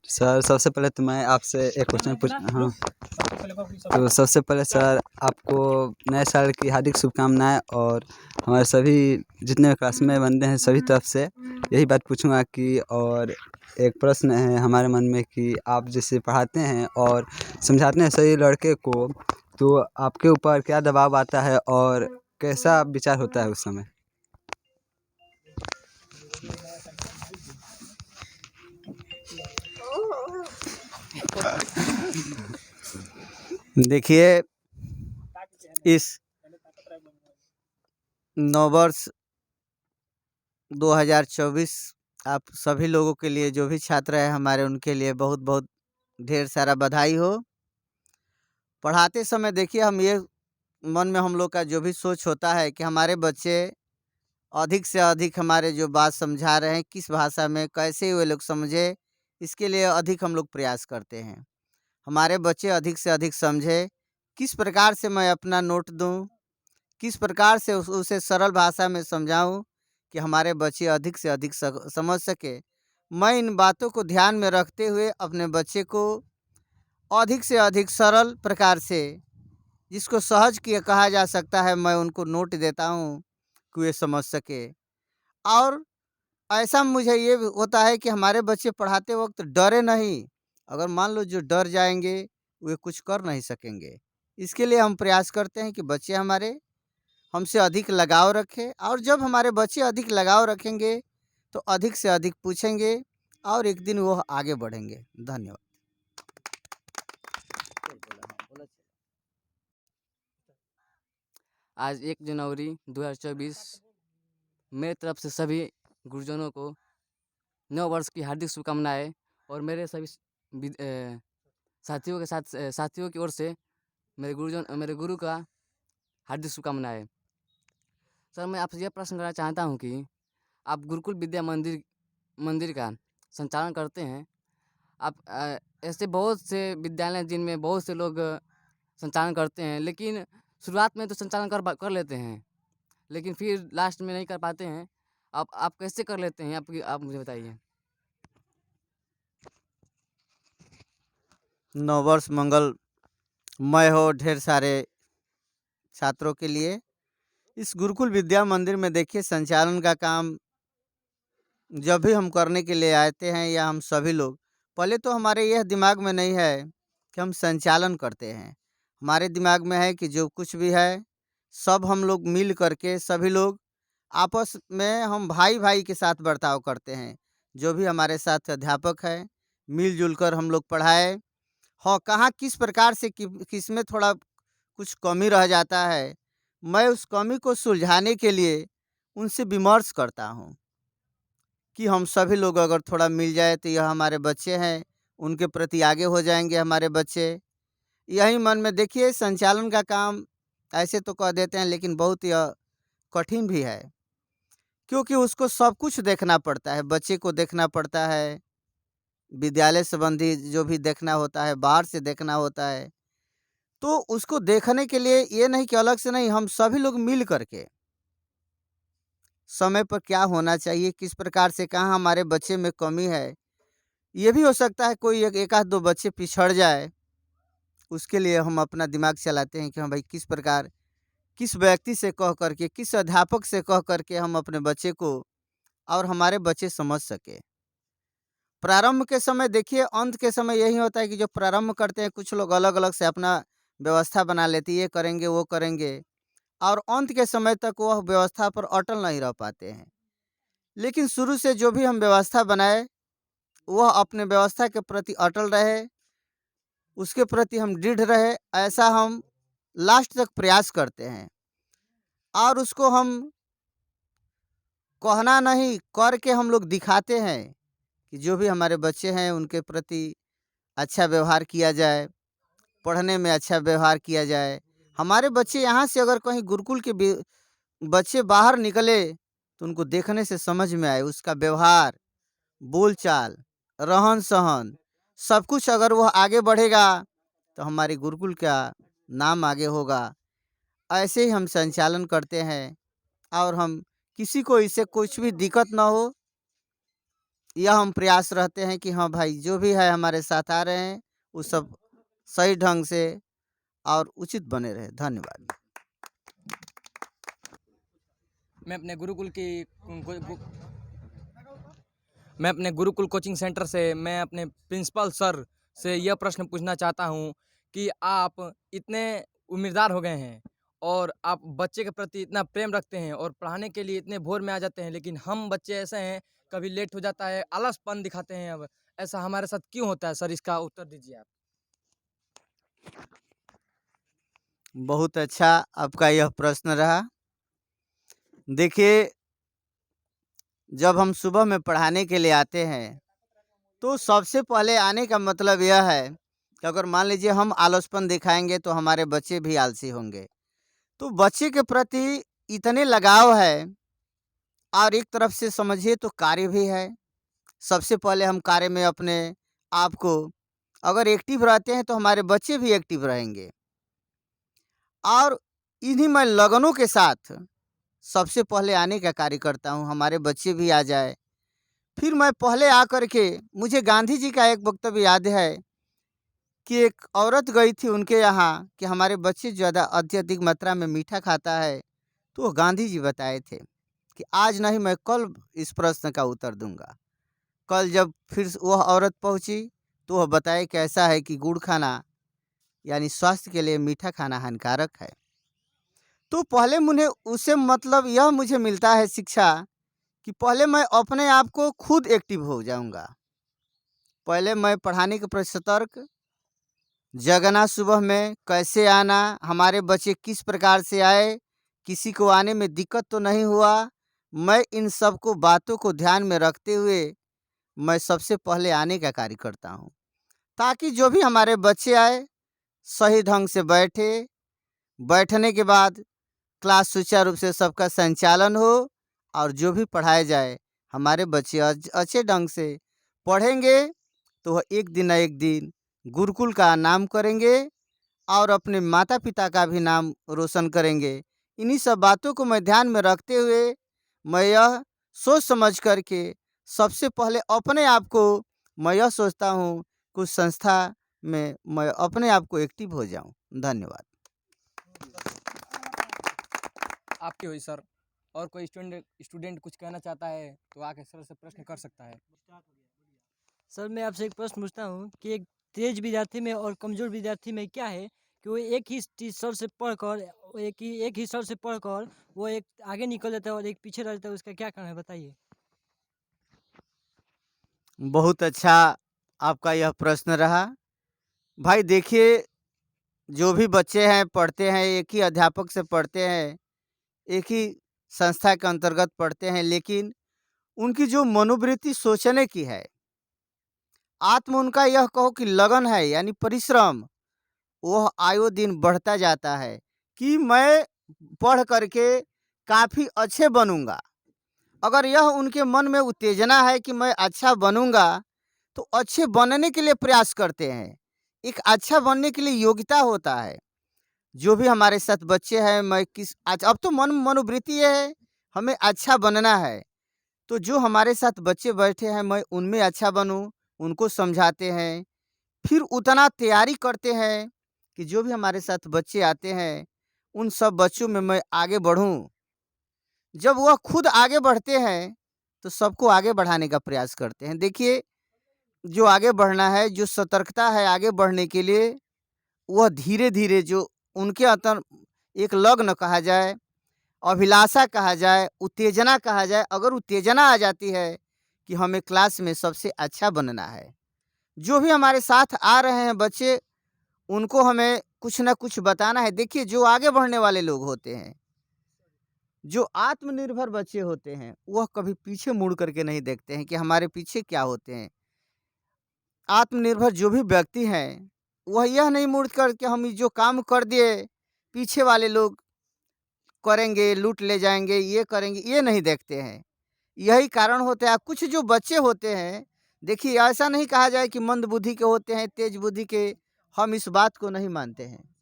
Sir सबसे पहले तो मैं आपसे एक क्वेश्चन पूछ हाँ तो सबसे पहले सर आपको नए साल की हार्दिक शुभकामनाएं और हमारे सभी जितने क्लास में बंदे हैं सभी तरफ से यही बात पूछूंगा कि और एक प्रश्न है हमारे मन में कि आप जैसे पढ़ाते हैं और समझाते हैं सही लड़के को तो आपके ऊपर क्या दबाव आता है और कैसा विचार होता है उस समय। देखिए इस नववर्ष 2024 आप सभी लोगों के लिए जो भी छात्र हैं हमारे उनके लिए बहुत बहुत ढेर सारा बधाई हो। पढ़ाते समय देखिए हम ये मन में हम लोग का जो भी सोच होता है कि हमारे बच्चे अधिक से अधिक हमारे जो बात समझा रहे हैं किस भाषा में कैसे वे लोग समझे, इसके लिए अधिक हम लोग प्रयास करते हैं। हमारे बच्चे अधिक से अधिक समझे, किस प्रकार से मैं अपना नोट दूं, किस प्रकार से उसे सरल भाषा में समझाऊं कि हमारे बच्चे अधिक से अधिक समझ सके। मैं इन बातों को ध्यान में रखते हुए अपने बच्चे को अधिक से अधिक सरल प्रकार से जिसको सहज किया कहा जा सकता है मैं उनको नोट देता हूँ कि वे समझ सके। और ऐसा मुझे ये भी होता है कि हमारे बच्चे पढ़ाते वक्त डरे नहीं। अगर मान लो जो डर जाएंगे वे कुछ कर नहीं सकेंगे। इसके लिए हम प्रयास करते हैं कि बच्चे हमारे हमसे अधिक लगाव रखें और जब हमारे बच्चे अधिक लगाव रखेंगे तो अधिक से अधिक पूछेंगे और एक दिन वो आगे बढ़ेंगे। धन्यवाद। आज 1 जनवरी 2024 मेरे तरफ से सभी गुरुजनों को नव वर्ष की हार्दिक शुभकामनाएं और मेरे सभी साथियों के साथ साथियों की ओर से मेरे गुरु का हार्दिक शुभकामनाएं। सर मैं आपसे यह प्रश्न करना चाहता हूं कि आप गुरुकुल विद्या मंदिर का संचालन करते हैं। आप ऐसे बहुत से विद्यालय हैं जिनमें बहुत से लोग संचालन करते हैं, लेकिन शुरुआत में तो संचालन कर लेते हैं लेकिन फिर लास्ट में नहीं कर पाते हैं। आप कैसे कर लेते हैं आप मुझे बताइए। नववर्ष मंगलमय हो ढेर सारे छात्रों के लिए। इस गुरुकुल विद्या मंदिर में देखिए संचालन का काम जब भी हम करने के लिए आते हैं या हम सभी लोग पहले तो हमारे यह दिमाग में नहीं है कि हम संचालन करते हैं। हमारे दिमाग में है कि जो कुछ भी है सब हम लोग मिल करके सभी लोग आपस में हम भाई भाई के साथ बर्ताव करते हैं। जो भी हमारे साथ अध्यापक है मिलजुल कर हम लोग पढ़ाए। हाँ, कहाँ किस प्रकार से किस में थोड़ा कुछ कमी रह जाता है मैं उस कमी को सुलझाने के लिए उनसे विमर्श करता हूँ कि हम सभी लोग अगर थोड़ा मिल जाए तो यह हमारे बच्चे हैं उनके प्रति आगे हो जाएंगे हमारे बच्चे। यही मन में देखिए संचालन का काम ऐसे तो कह देते हैं लेकिन बहुत यह कठिन भी है क्योंकि उसको सब कुछ देखना पड़ता है। बच्चे को देखना पड़ता है, विद्यालय संबंधी जो भी देखना होता है, बाहर से देखना होता है। तो उसको देखने के लिए ये नहीं कि अलग से नहीं, हम सभी लोग मिल करके समय पर क्या होना चाहिए, किस प्रकार से कहाँ हमारे बच्चे में कमी है। ये भी हो सकता है कोई एक आध दो बच्चे पिछड़ जाए, उसके लिए हम अपना दिमाग चलाते हैं कि हाँ भाई किस प्रकार किस व्यक्ति से कह करके किस अध्यापक से कह करके हम अपने बच्चे को और हमारे बच्चे समझ सके। प्रारंभ के समय देखिए अंत के समय यही होता है कि जो प्रारंभ करते हैं कुछ लोग अलग अलग से अपना व्यवस्था बना लेते हैं, ये करेंगे वो करेंगे और अंत के समय तक वह व्यवस्था पर अटल नहीं रह पाते हैं। लेकिन शुरू से जो भी हम व्यवस्था बनाए वह अपने व्यवस्था के प्रति अटल रहे, उसके प्रति हम दृढ़ रहे, ऐसा हम लास्ट तक प्रयास करते हैं। और उसको हम कहना नहीं करके हम लोग दिखाते हैं कि जो भी हमारे बच्चे हैं उनके प्रति अच्छा व्यवहार किया जाए, पढ़ने में अच्छा व्यवहार किया जाए। हमारे बच्चे यहाँ से अगर कहीं गुरुकुल के बच्चे बाहर निकले तो उनको देखने से समझ में आए उसका व्यवहार, बोलचाल, रहन सहन सब कुछ अगर वह आगे बढ़ेगा तो हमारे गुरुकुल का नाम आगे होगा। ऐसे ही हम संचालन करते हैं और हम किसी को इससे कुछ भी दिक्कत ना हो, यह हम प्रयास रहते हैं कि हाँ भाई, जो भी है हमारे साथ आ रहे हैं, वो सब सही ढंग से और उचित बने रहे। धन्यवाद। मैं अपने गुरुकुल की गु- गु- मैं अपने गुरुकुल कोचिंग सेंटर से मैं अपने प्रिंसिपल सर से यह प्रश्न पूछना चाहता हूँ कि आप इतने उम्मीदवार हो गए हैं और आप बच्चे के प्रति इतना प्रेम रखते हैं और पढ़ाने के लिए इतने भोर में आ जाते हैं, लेकिन हम बच्चे ऐसे हैं, कभी लेट हो जाता है, आलसपन दिखाते हैं। अब ऐसा हमारे साथ क्यों होता है सर? इसका उत्तर दीजिए आप। बहुत अच्छा आपका यह प्रश्न रहा। देखिए, जब हम सुबह में पढ़ाने के लिए आते हैं, तो सबसे पहले आने का मतलब यह है कि अगर मान लीजिए हम आलसपन दिखाएँगे तो हमारे बच्चे भी आलसी होंगे। तो बच्चे के प्रति इतने लगाव है, और एक तरफ से समझिए तो कार्य भी है। सबसे पहले हम कार्य में अपने आप को अगर एक्टिव रहते हैं तो हमारे बच्चे भी एक्टिव रहेंगे। और इन्हीं मैं लगनों के साथ सबसे पहले आने का कार्य करता हूँ, हमारे बच्चे भी आ जाए। फिर मैं पहले आकर के, मुझे गांधी जी का एक वक्तव्य याद है कि एक औरत गई थी उनके यहाँ कि हमारे बच्चे ज़्यादा अत्यधिक मात्रा में मीठा खाता है। तो वो गांधी जी बताए थे कि आज नहीं, मैं कल इस प्रश्न का उत्तर दूंगा। कल जब फिर वह औरत पहुंची, तो वह बताए कि ऐसा है कि गुड़ खाना यानी स्वास्थ्य के लिए मीठा खाना हानिकारक है। तो पहले मुझे उससे मतलब यह मुझे मिलता है शिक्षा कि पहले मैं अपने आप को खुद एक्टिव हो जाऊंगा। पहले मैं पढ़ाने के प्रति सतर्क, जगना सुबह में, कैसे आना, हमारे बच्चे किस प्रकार से आए, किसी को आने में दिक्कत तो नहीं हुआ। मैं इन सब को बातों को ध्यान में रखते हुए मैं सबसे पहले आने का कार्य करता हूँ, ताकि जो भी हमारे बच्चे आए सही ढंग से बैठे। बैठने के बाद क्लास सुचारू रूप से सबका संचालन हो, और जो भी पढ़ाया जाए हमारे बच्चे अच्छे ढंग से पढ़ेंगे, तो वह एक दिन न एक दिन गुरुकुल का नाम करेंगे और अपने माता पिता का भी नाम रोशन करेंगे। इन्हीं सब बातों को मैं ध्यान में रखते हुए मैं यह सोच समझ करके सबसे पहले अपने आप को मैं यह सोचता हूँ, कुछ संस्था में मैं अपने आप को एक्टिव हो जाऊँ। धन्यवाद। आपकी हुई सर। और कोई स्टूडेंट स्टूडेंट कुछ कहना चाहता है तो आके सर से प्रश्न कर सकता है। सर मैं आपसे एक प्रश्न पूछता हूँ कि एक तेज विद्यार्थी में और कमजोर विद्यार्थी में क्या है कि वो एक ही चीज सर से पढ़कर, एक ही सर से पढ़कर वो एक आगे निकल जाता है और एक पीछे रह जाता है, उसका क्या कारण है बताइए। बहुत अच्छा आपका यह प्रश्न रहा। भाई देखिए, जो भी बच्चे हैं पढ़ते हैं, एक ही अध्यापक से पढ़ते हैं, एक ही संस्था के अंतर्गत पढ़ते हैं, लेकिन उनकी जो मनोवृत्ति सोचने की है, आत्म उनका यह कहो कि लगन है यानी परिश्रम, वह आयो दिन बढ़ता जाता है कि मैं पढ़ करके काफ़ी अच्छे बनूंगा। अगर यह उनके मन में उत्तेजना है कि मैं अच्छा बनूंगा, तो अच्छे बनने के लिए प्रयास करते हैं। एक अच्छा बनने के लिए योग्यता होता है। जो भी हमारे साथ बच्चे हैं, मैं किस आज अब तो मनोवृत्ति ये है, हमें अच्छा बनना है। तो जो हमारे साथ बच्चे बैठे हैं, मैं उनमें अच्छा बनूं, उनको समझाते हैं। फिर उतना तैयारी करते हैं कि जो भी हमारे साथ बच्चे आते हैं, उन सब बच्चों में मैं आगे बढ़ूं। जब वह खुद आगे बढ़ते हैं, तो सबको आगे बढ़ाने का प्रयास करते हैं। देखिए, जो आगे बढ़ना है, जो सतर्कता है आगे बढ़ने के लिए, वह धीरे-धीरे जो उनके अंदर एक लगन कहा जाए, अभिलाषा कहा जाए, उत्तेजना कहा जाए, अगर उत्तेजना आ जाती है कि हमें क्लास में सबसे अच्छा बनना है, जो भी हमारे साथ आ रहे हैं बच्चे, उनको हमें कुछ न कुछ बताना है। देखिए, जो आगे बढ़ने वाले लोग होते हैं, जो आत्मनिर्भर बच्चे होते हैं, वह कभी पीछे मुड़ करके नहीं देखते हैं कि हमारे पीछे क्या होते हैं। आत्मनिर्भर जो भी व्यक्ति हैं, वह यह नहीं मुड़ कर के हम जो काम कर दिए, पीछे वाले लोग करेंगे, लूट ले जाएँगे, ये करेंगे, ये नहीं देखते हैं। यही कारण होता है। कुछ जो बच्चे होते हैं, देखिए ऐसा नहीं कहा जाए कि मंद बुद्धि के होते हैं, तेज बुद्धि के, हम इस बात को नहीं मानते हैं।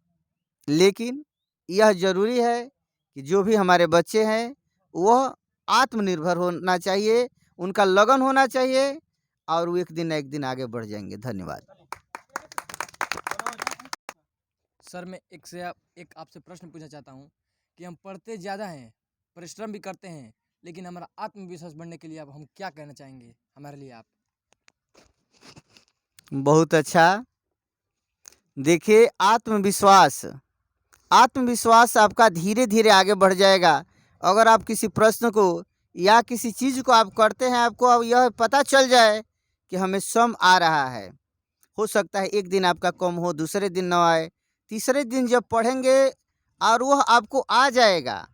लेकिन यह ज़रूरी है कि जो भी हमारे बच्चे हैं, वह आत्मनिर्भर होना चाहिए, उनका लगन होना चाहिए और वो एक दिन न एक दिन आगे बढ़ जाएँगे। धन्यवाद। सर मैं एक आपसे प्रश्न पूछना चाहता हूँ कि हम पढ़ते ज़्यादा हैं, परिश्रम भी करते हैं, लेकिन हमारा आत्मविश्वास बढ़ने के लिए अब हम क्या कहना चाहेंगे हमारे लिए आप? बहुत अच्छा। देखिए आत्मविश्वास आपका धीरे-धीरे आगे बढ़ जाएगा। अगर आप किसी प्रश्न को या किसी चीज़ को आप करते हैं, आपको अब यह पता चल जाए कि हमें सम आ रहा है। हो सकता है एक दिन आपका कम हो, दूसरे दिन ना आए, तीसरे दिन जब पढ़ेंगे और वह आपको आ जाएगा,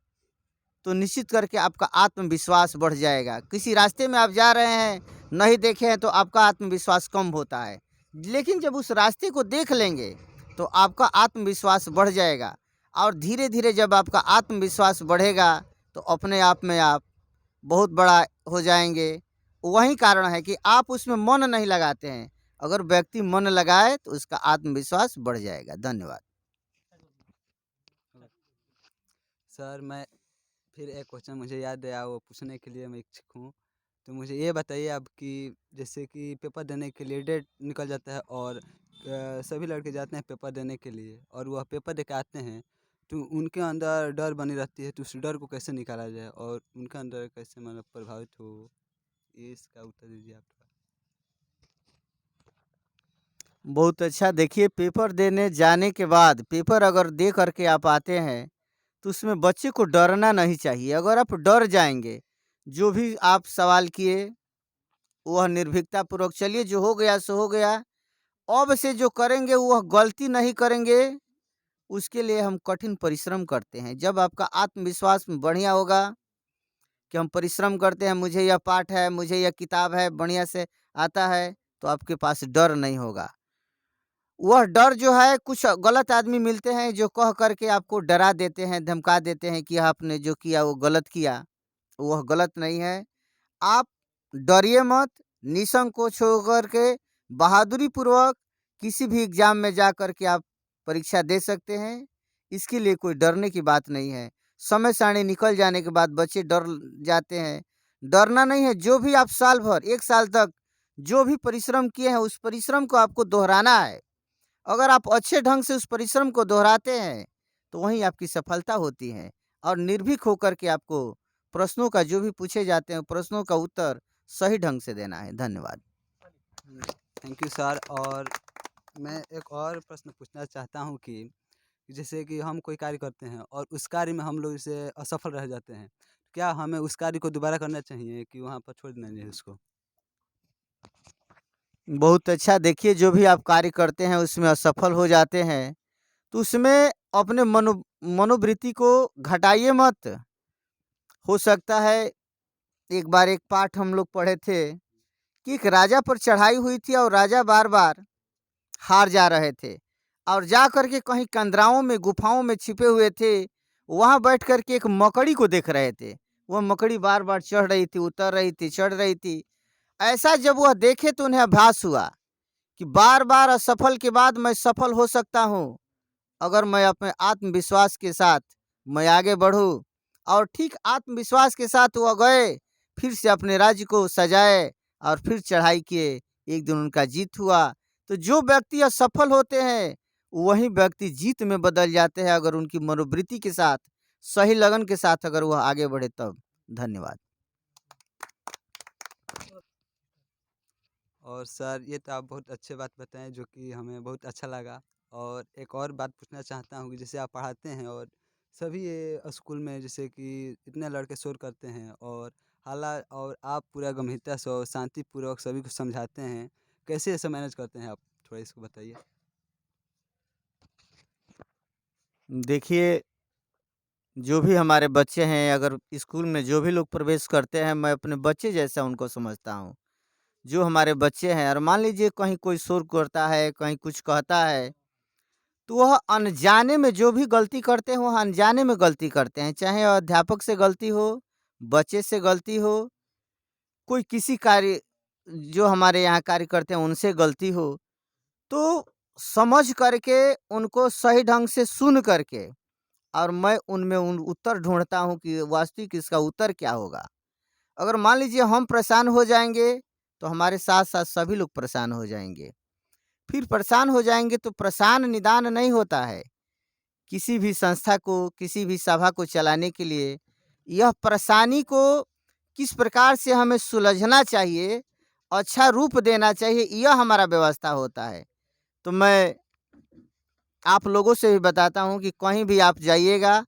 तो निश्चित करके आपका आत्मविश्वास बढ़ जाएगा। किसी रास्ते में आप जा रहे हैं, नहीं देखे हैं तो आपका आत्मविश्वास कम होता है। लेकिन जब उस रास्ते को देख लेंगे, तो आपका आत्मविश्वास बढ़ जाएगा और धीरे-धीरे जब आपका आत्मविश्वास बढ़ेगा, तो अपने आप में आप बहुत बड़ा हो जाएँगे। वही कारण है कि आप उसमें मन नहीं लगाते हैं। अगर व्यक्ति मन लगाए, तो उसका आत्मविश्वास बढ़ जाएगा। धन्यवाद। सर मैं फिर एक क्वेश्चन मुझे याद आया, वो पूछने के लिए मैं इच्छुक हूँ। तो मुझे ये बताइए अब कि जैसे कि पेपर देने के लिए डेट निकल जाता है और सभी लड़के जाते हैं पेपर देने के लिए और वह पेपर दे के आते हैं, तो उनके अंदर डर बनी रहती है, तो उस डर को कैसे निकाला जाए और उनके अंदर कैसे मतलब प्रभावित हो, ये इसका उत्तर दीजिए आप थोड़ा। बहुत अच्छा। देखिए, पेपर देने जाने के बाद पेपर अगर दे करके आप आते हैं, तो उसमें बच्चे को डरना नहीं चाहिए। अगर आप डर जाएँगे, जो भी आप सवाल किए, वह निर्भीकतापूर्वक चलिए जो हो गया सो हो गया। अब से जो करेंगे वह गलती नहीं करेंगे, उसके लिए हम कठिन परिश्रम करते हैं। जब आपका आत्मविश्वास बढ़िया होगा कि हम परिश्रम करते हैं, मुझे यह पाठ है, मुझे यह किताब है, बढ़िया से आता है, तो आपके पास डर नहीं होगा। वह डर जो है, कुछ गलत आदमी मिलते हैं जो कह कर के आपको डरा देते हैं, धमका देते हैं कि आपने जो किया वो गलत किया, वह गलत नहीं है। आप डरिए मत, निसंकोच होकर के बहादुरी पूर्वक किसी भी एग्ज़ाम में जा कर के आप परीक्षा दे सकते हैं। इसके लिए कोई डरने की बात नहीं है। समय सारणी निकल जाने के बाद बच्चे डर जाते हैं। डरना नहीं है, जो भी आप साल भर, 1 साल तक जो भी परिश्रम किए हैं, उस परिश्रम को आपको दोहराना है। अगर आप अच्छे ढंग से उस परिश्रम को दोहराते हैं, तो वहीं आपकी सफलता होती है और निर्भीक होकर के आपको प्रश्नों का जो भी पूछे जाते हैं, प्रश्नों का उत्तर सही ढंग से देना है। धन्यवाद। Thank you sir. और मैं एक और प्रश्न पूछना चाहता हूँ कि जैसे कि हम कोई कार्य करते हैं और उस कार्य में हम लोग जैसे असफल रह जाते हैं, क्या हमें उस कार्य को दोबारा करना चाहिए कि वहाँ पर छोड़ देना चाहिए उसको? बहुत अच्छा। देखिए, जो भी आप कार्य करते हैं उसमें असफल हो जाते हैं, तो उसमें अपने मनोवृत्ति को घटाइए मत। हो सकता है एक बार एक पाठ हम लोग पढ़े थे कि एक राजा पर चढ़ाई हुई थी और राजा बार-बार हार जा रहे थे और जा कर के कहीं कंदराओं में, गुफाओं में छिपे हुए थे। वहाँ बैठ कर के एक मकड़ी को देख रहे थे। वह मकड़ी बार-बार चढ़ रही थी, उतर रही थी, चढ़ रही थी। ऐसा जब वह देखे तो उन्हें आभास हुआ कि बार-बार असफल के बाद मैं सफल हो सकता हूँ, अगर मैं अपने आत्मविश्वास के साथ मैं आगे बढ़ूँ। और ठीक आत्मविश्वास के साथ वह गए, फिर से अपने राज्य को सजाए और फिर चढ़ाई किए। एक दिन उनका जीत हुआ। तो जो व्यक्ति असफल होते हैं, वही व्यक्ति जीत में बदल जाते हैं, अगर उनकी मनोवृत्ति के साथ, सही लगन के साथ अगर वह आगे बढ़े तब। धन्यवाद। और सर ये तो आप बहुत अच्छे बात बताएं जो कि हमें बहुत अच्छा लगा। और एक और बात पूछना चाहता हूँ कि जैसे आप पढ़ाते हैं और सभी ये स्कूल में जैसे कि इतने लड़के शोर करते हैं और और आप पूरा गंभीरता से और शांतिपूर्वक सभी को समझाते हैं, कैसे ऐसे मैनेज करते हैं आप? थोड़ा इसको बताइए। देखिए, जो भी हमारे बच्चे हैं, अगर स्कूल में जो भी लोग प्रवेश करते हैं, मैं अपने बच्चे जैसा उनको समझता हूँ। जो हमारे बच्चे हैं और मान लीजिए कहीं कोई शोर करता है, कहीं कुछ कहता है, तो वह अनजाने में जो भी गलती करते हैं, वह अनजाने में गलती करते हैं। चाहे अध्यापक से गलती हो, बच्चे से गलती हो, कोई किसी कार्य जो हमारे यहाँ कार्य करते हैं उनसे गलती हो, तो समझ करके उनको सही ढंग से सुन करके और मैं उनमें उत्तर ढूँढता हूँ कि वास्तविक इसका उत्तर क्या होगा। अगर मान लीजिए हम परेशान हो जाएंगे तो हमारे साथ साथ सभी लोग परेशान हो जाएंगे। फिर परेशान हो जाएंगे तो परेशान निदान नहीं होता है। किसी भी संस्था को, किसी भी सभा को चलाने के लिए यह परेशानी को किस प्रकार से हमें सुलझना चाहिए, अच्छा रूप देना चाहिए, यह हमारा व्यवस्था होता है। तो मैं आप लोगों से भी बताता हूँ कि कहीं भी आप जाइएगा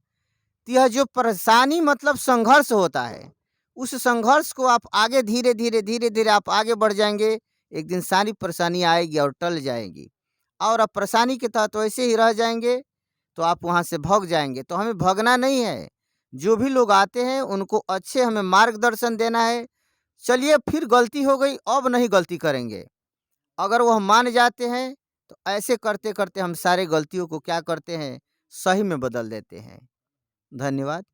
तो यह जो परेशानी मतलब संघर्ष होता है, उस संघर्ष को आप आगे धीरे-धीरे आप आगे बढ़ जाएँगे, एक दिन सारी परेशानी आएगी और टल जाएगी। और आप परेशानी के तहत वैसे ही रह जाएँगे, तो आप वहाँ से भाग जाएँगे। तो हमें भागना नहीं है, जो भी लोग आते हैं उनको अच्छे हमें मार्गदर्शन देना है। चलिए फिर गलती हो गई, अब नहीं गलती करेंगे। अगर वह मान जाते हैं, तो ऐसे करते-करते हम सारे गलतियों को क्या करते हैं, सही में बदल देते हैं। धन्यवाद।